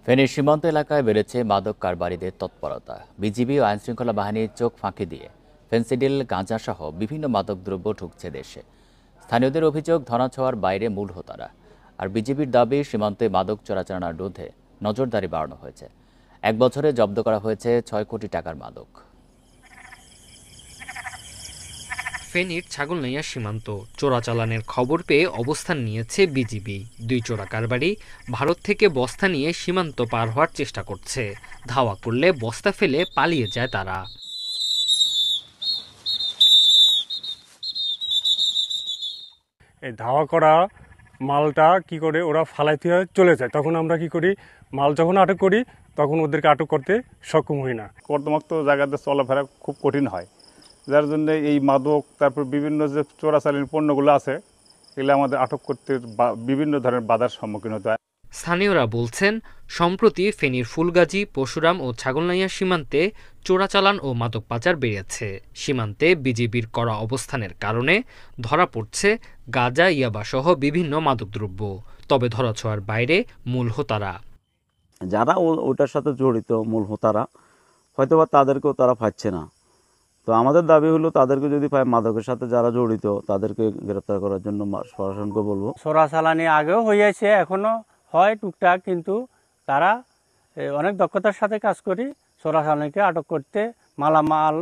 ফেনীর সীমান্ত এলাকায় বেড়েছে মাদক কারবারিদের তৎপরতা। বিজিবি ও আইনশৃঙ্খলা বাহিনীর চোখ ফাঁকি দিয়ে ফেন্সিডিল, গাঁজাসহ বিভিন্ন মাদকদ্রব্য ঢুকছে দেশে। স্থানীয়দের অভিযোগ, ধরাছোঁয়ার বাইরে মূল হোতারা। আর বিজিবির দাবি, সীমান্তে মাদক চোরাচালানের বিরুদ্ধে নজরদারি বাড়ানো হয়েছে। 1 বছরে জব্দ করা হয়েছে 6 কোটি টাকার মাদক। ফেনীর ছাগলনাইয়া সীমান্ত চোরাচালানের খবর পেয়ে অবস্থান নিয়েছে বিজিবি। 2 চোরা কারবারি ভারত থেকে বস্তা নিয়ে সীমান্ত পার হওয়ার চেষ্টা করছে। ধাওয়া করলে বস্তা ফেলে পালিয়ে যায় তারা। এই ধাওয়া করা মালটা কি করে ওরা ফালাইতে চলে যায়, তখন আমরা কি করি, মাল যখন আটক করি তখন ওদেরকে আটক করতে সক্ষম হই না। কর্দমাক্ত জায়গাতে চলাফেরা খুব কঠিন হয়, যার জন্য এই মাদক, তারপর বিভিন্ন যে চোরাচালানি পণ্যগুলো আছে, এগুলো আমাদের আটক করতে বিভিন্ন ধরনের বাধার সম্মুখীন হতে হয়। স্থানীয়রা বলছেন, সম্প্রতি ফেনীর ফুলগাজী, পরশুরাম ও ছাগলনাইয়া সীমান্তে চোরাচালান ও মাদক পাচার বেড়েছে। সীমান্তে বিজিবির কড়া অবস্থানের কারণে ধরা পড়ছে গাঁজা, ইয়াবাসহ বিভিন্ন মাদকদ্রব্য। তবে ধরাছোঁয়ার বাইরে মূল হোতারা। যারা ওটার সাথে জড়িত মূল হোতারা, হয়তোবা তাদেরকেও তারা পাচ্ছে না। তো আমাদের দাবি হলো, তাদেরকে যদি পায়, মাদকের সাথে যারা জড়িত তাদেরকে গ্রেপ্তার করার জন্য প্রশাসনকে বলবো। চোরাচালানি আগেও হয়েছে, এখনো হয় টুকটাক, কিন্তু তারা অনেক দক্ষতার সাথে কাজ করি চোরাচালানিকে আটক করতে, মালামাল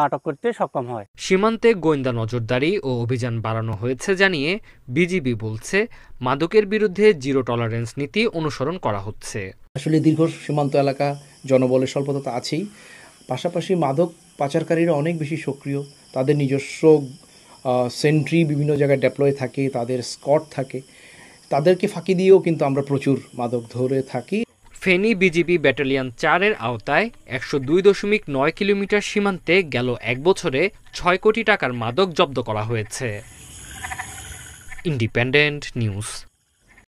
আটক করতে সক্ষম হয়। সীমান্তে গোয়েন্দা নজরদারি ও অভিযান বাড়ানো হয়েছে জানিয়ে বিজিবি বলছে, মাদকের বিরুদ্ধে জিরো টলারেন্স নীতি অনুসরণ করা হচ্ছে। আসলে দীর্ঘ সীমান্ত এলাকা, জনবলের স্বল্পতা তো আছেই, পাশাপাশি মাদক পাচারকারীরা অনেক বেশি সক্রিয়। তাদের নিজস্ব সেন্ট্রি বিভিন্ন জায়গায় ডেপ্লয় থাকে, তাদের স্কট থাকে, তাদেরকে ফাঁকি দিয়েও কিন্তু আমরা প্রচুর মাদক ধরে থাকি। ফেনী বিজিবি ব্যাটালিয়ন 4-এর আওতায় 102.9 কিলোমিটার সীমান্তে গেল 1 বছরে 6 কোটি টাকার মাদক জব্দ করা হয়েছে। Independent news.